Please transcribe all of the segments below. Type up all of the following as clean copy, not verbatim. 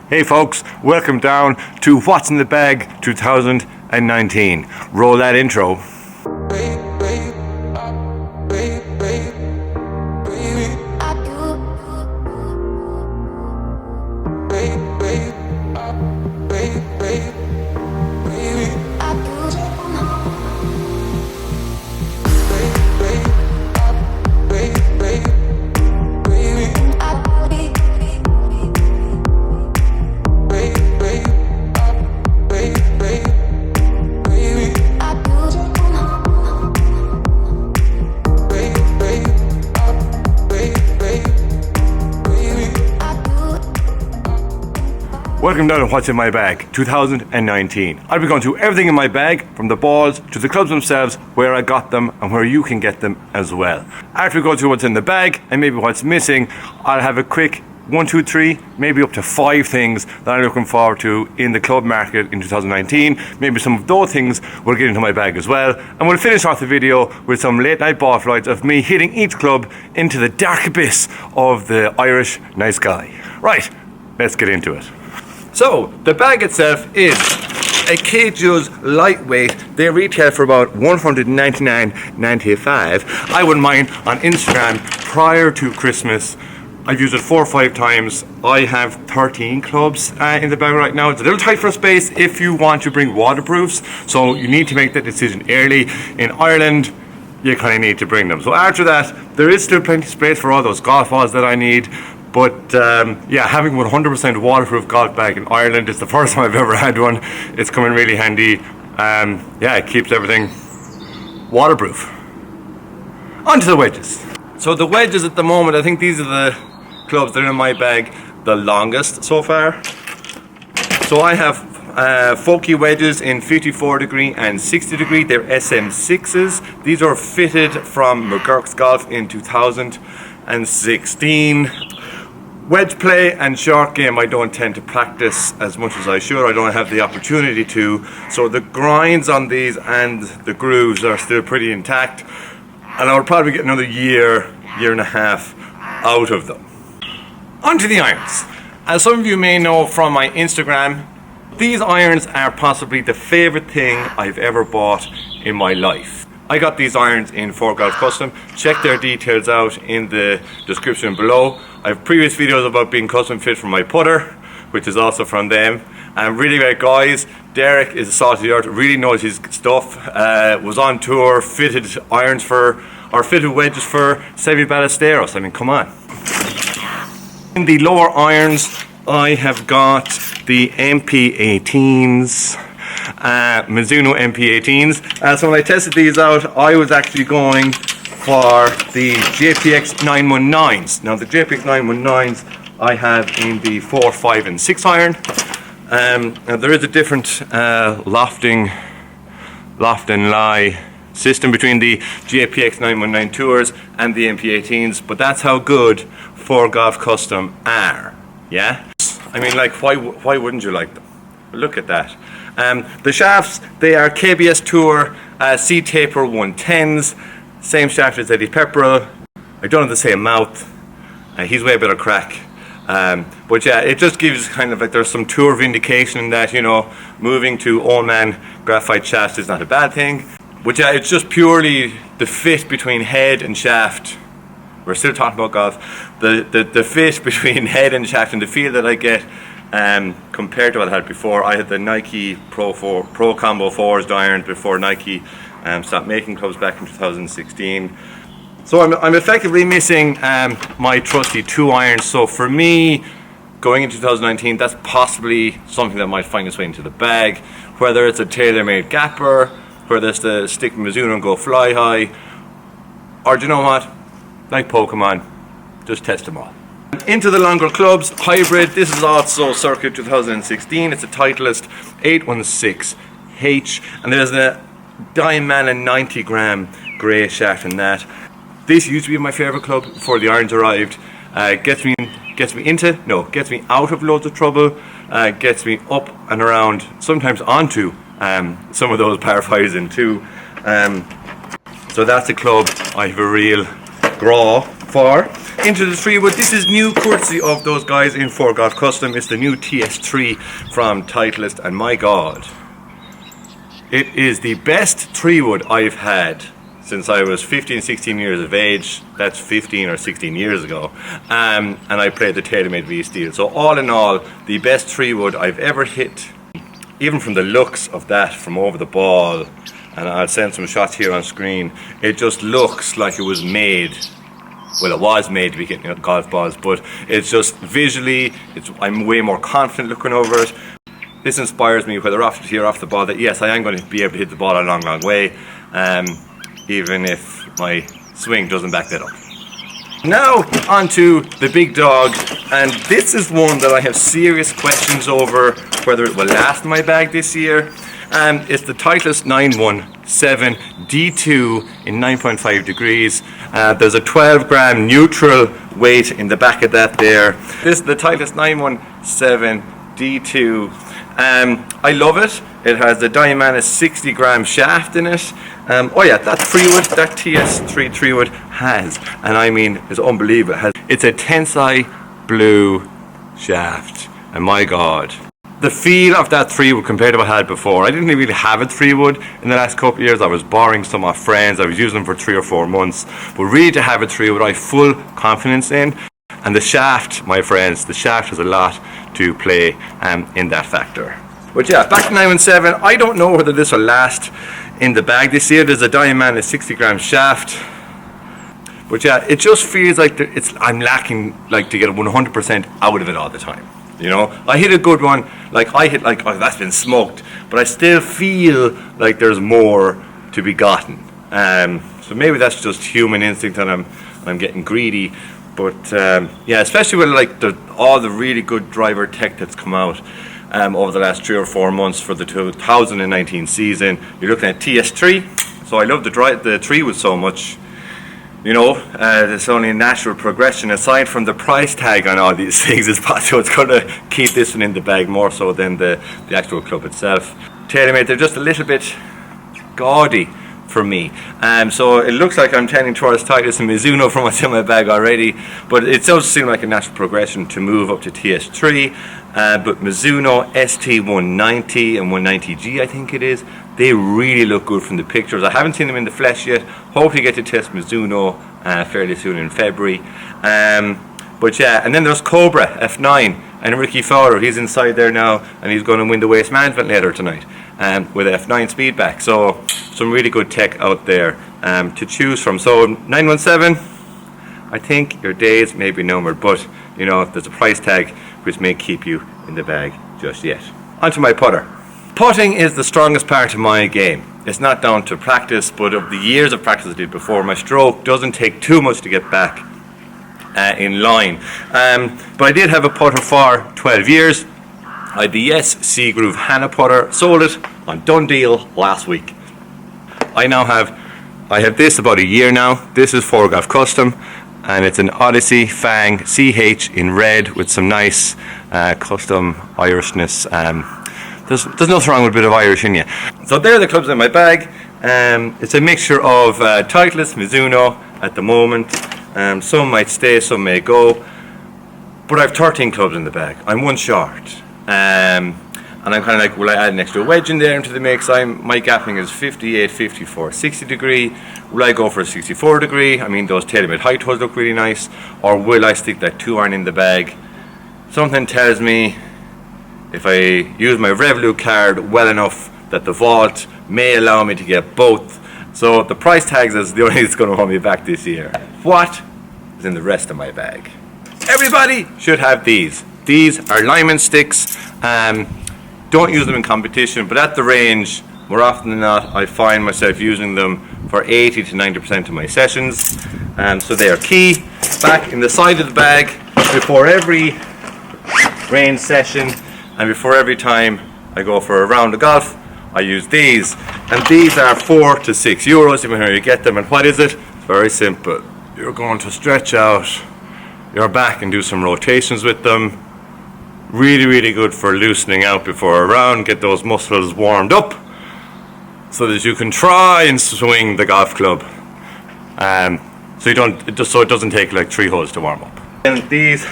Hey folks, welcome down to What's in the Bag 2019. Roll that intro. Welcome down to What's in My Bag 2019. I'll be going through everything in my bag, from the balls to the clubs themselves, where I got them and where you can get them as well. After we go through what's in the bag and maybe what's missing, I'll have a quick 1, 2, 3, maybe up to 5 things that I'm looking forward to in the club market in 2019. Maybe some of those things will get into my bag as well. And we'll finish off the video with some late night ball flights of me hitting each club into the dark abyss of the Irish night sky. Right, let's get into it. So, the bag itself is a K-Jules lightweight. They retail for about $199.95. I wouldn't mind on Instagram prior to Christmas. I've used it 4 or 5 times. I have 13 clubs in the bag right now. It's a little tight for space if you want to bring waterproofs, so you need to make that decision early. In Ireland, you kind of need to bring them. So after that, there is still plenty of space for all those golf balls that I need. But yeah, having 100% waterproof golf bag in Ireland is the first time I've ever had one. It's come in really handy. Yeah, it keeps everything waterproof. On to the wedges. So the wedges at the moment, I think these are the clubs that are in my bag the longest so far. So I have Folky wedges in 54 degree and 60 degree. They're SM6s. These are fitted from McGuirks Golf in 2016. Wedge play and short game I don't tend to practice as much as I should. I don't have the opportunity to. So the grinds on these and the grooves are still pretty intact. And I'll probably get another year and a half out of them. Onto the irons. As some of you may know from my Instagram, these irons are possibly the favorite thing I've ever bought in my life. I got these irons in ForeGolf Custom. Check their details out in the description below. I have previous videos about being custom fit for my putter, which is also from them. And really great guys. Derek is a salty earth, really knows his stuff. Was on tour, fitted wedges for Seve Ballesteros. I mean, come on. In the lower irons, I have got the MP18s. Mizuno MP18s. So when I tested these out, I was actually going for the JPX 919s. Now the JPX 919s I have in the 4, 5 and 6 iron. Now there is a different loft and lie system between the JPX 919 Tours and the MP18s, but that's how good ForeGolf Custom are. Yeah? I mean, like, why wouldn't you like them? Look at that. The shafts, they are KBS Tour C-Taper 110s. Same shaft as Eddie Pepperell. I don't have the same mouth. He's way better crack. But yeah, it just gives kind of like there's some tour vindication in that, you know, moving to old man graphite shafts is not a bad thing. But yeah, it's just purely the fit between head and shaft. We're still talking about golf. The fit between head and shaft and the feel that I get compared to what I had before. I had the Nike Pro Combo Forged irons before Nike stopped making clubs back in 2016. So I'm effectively missing my trusty 2 irons. So for me, going into 2019, that's possibly something that might find its way into the bag. Whether it's a tailor-made gapper, whether it's the stick Mizuno and go fly high, or do you know what? Like Pokemon, just test them all. Into the longer clubs, hybrid. This is also circa 2016. It's a Titleist 816H, and there's a Diamond 90 gram grey shaft in that. This used to be my favourite club before the irons arrived. Gets me out of loads of trouble. Gets me up and around, sometimes onto some of those par 5s and 2. So that's a club I have a real graw far into the 3-wood. This is new courtesy of those guys in ForeGolf Custom. It's the new TS3 from Titleist, and my God, it is the best 3-wood I've had since I was 15, 16 years of age. That's 15 or 16 years ago. And I played the TaylorMade V Steel. So all in all, the best 3-wood I've ever hit. Even from the looks of that from over the ball, and I'll send some shots here on screen, it just looks like it was made, well, it was made to be hitting golf balls, but it's just visually, I'm way more confident looking over it. This inspires me, whether off the tee or off the ball, that yes, I am going to be able to hit the ball a long, long way, even if my swing doesn't back that up. Now onto the big dog, and this is one that I have serious questions over whether it will last in my bag this year. It's the Titleist 917 D2 in 9.5 degrees. There's a 12 gram neutral weight in the back of that there. This is the Titleist 917 D2. I love it. It has the Diamana 60 gram shaft in it. Oh yeah, that 3-wood, that TS3 3-wood has, and I mean, it's unbelievable. It's a tensai blue shaft, and my God, the feel of that 3-wood compared to what I had before. I didn't really have a 3-wood in the last couple of years. I was borrowing some of my friends. I was using them for 3 or 4 months, but really to have a 3-wood I have full confidence in. And the shaft, my friends, the shaft has a lot to play in that factor. But yeah, back to 917. I don't know whether this will last in the bag this year. There's a Diamana 60 gram shaft. But yeah, it just feels like I'm lacking like to get 100% out of it all the time. You know, I hit a good one, like I hit like, oh, that's been smoked, but I still feel like there's more to be gotten. So maybe that's just human instinct and I'm getting greedy. But yeah, especially with like all the really good driver tech that's come out over the last 3 or 4 months for the 2019 season. You're looking at TS3, so I love the 3-wood so much. You know, there's only a natural progression aside from the price tag on all these things is possible. It's going to keep this one in the bag more so than the actual club itself. TaylorMade, they're just a little bit gaudy for me. So it looks like I'm tending towards Titleist and Mizuno from what's in my bag already, but it does seem like a natural progression to move up to TS3. But Mizuno ST190 and 190G, I think it is, they really look good from the pictures. I haven't seen them in the flesh yet. Hopefully get to test Mizuno fairly soon in February. But yeah, and then there's Cobra F9 and Ricky Fowler. He's inside there now, and he's going to win the Waste Management later tonight with F9 speedback. So some really good tech out there to choose from. So 917, I think your days may be numbered, but you know, there's a price tag which may keep you in the bag just yet. Onto my putter. Putting is the strongest part of my game. It's not down to practice, but of the years of practice I did before, my stroke doesn't take too much to get back in line. But I did have a putter for 12 years. I had the Yes Sea Groove Hannah putter, sold it on done deal last week. I have this about a year now. This is ForeGolf Custom, and it's an Odyssey Fang CH in red with some nice custom Irishness. There's nothing wrong with a bit of Irish in you. So there are the clubs in my bag. It's a mixture of Titleist, Mizuno at the moment. Some might stay, some may go. But I have 13 clubs in the bag. I'm one short. And I'm kind of like, will I add an extra wedge in there into the mix? My gapping is 58, 54, 60 degree. Will I go for a 64 degree? I mean, those TaylorMade high toes look really nice. Or will I stick that 2-iron in the bag? Something tells me if I use my Revolut card well enough that the vault may allow me to get both. So the price tags is the only thing that's going to hold me back this year. What is in the rest of my bag? Everybody should have these. These are Lyman sticks. Don't use them in competition, but at the range, more often than not, I find myself using them for 80 to 90% of my sessions. So they are key. Back in the side of the bag, before every range session and before every time I go for a round of golf, I use these. And these are 4 to 6 euros, depending on how you get them. And what is it? It's very simple. You're going to stretch out your back and do some rotations with them. Really, really good for loosening out before a round, get those muscles warmed up so that you can try and swing the golf club. so it doesn't take like 3 holes to warm up. And these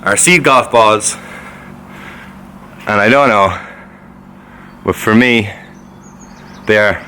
are seed golf balls, and I don't know, but for me they are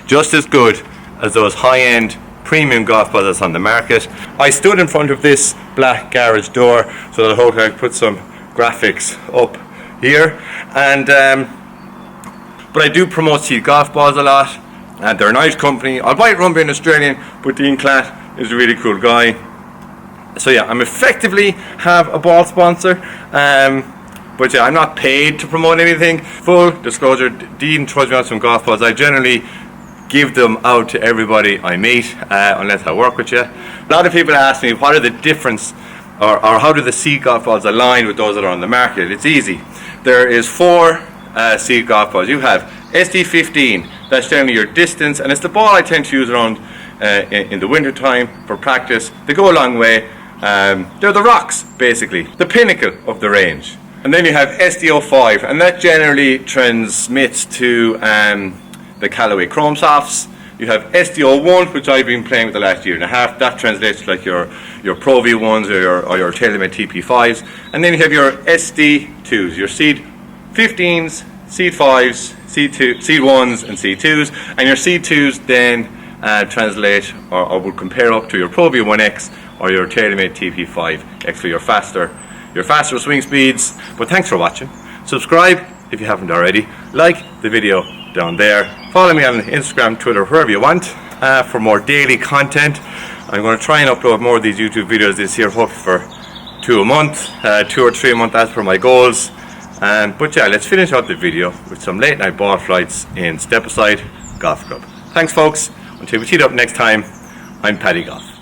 just as good as those high-end premium golf balls that's on the market. I stood in front of this black garage door so that I hope I could put some graphics up here, and but I do promote seed golf balls a lot, and they're a nice company. I'll buy it run by an Australian, but Dean Clatt is a really cool guy. So yeah, I'm effectively have a ball sponsor, but yeah, I'm not paid to promote anything. Full disclosure, Dean throws me out some golf balls. I generally give them out to everybody I meet, unless I work with you. A lot of people ask me, what are the difference, or how do the seed golf balls align with those that are on the market? It's easy. There is 4 seed golf balls. You have SD15, that's generally your distance, and it's the ball I tend to use around in the winter time for practice. They go a long way. They're the rocks, basically, the pinnacle of the range. And then you have SD05, and that generally transmits to the Callaway Chrome Softs. You have SD01, which I've been playing with the last year and a half. That translates to like your Pro V1s or your TaylorMade TP5s. And then you have your SD2s, your Seed 15s, Seed 5s, Seed 1s and Seed 2s. And your Seed 2s then translate or would compare up to your Pro V1X or your TaylorMade TP5X for your faster swing speeds. But thanks for watching. Subscribe if you haven't already. Like the video down there. Follow me on Instagram, Twitter, wherever you want for more daily content. I'm going to try and upload more of these YouTube videos this year, hopefully for 2 a month, 2 or 3 a month as per my goals. But yeah, let's finish out the video with some late night ball flights in Step Aside Golf Club. Thanks folks, until we meet up next time, I'm Paddy Golf.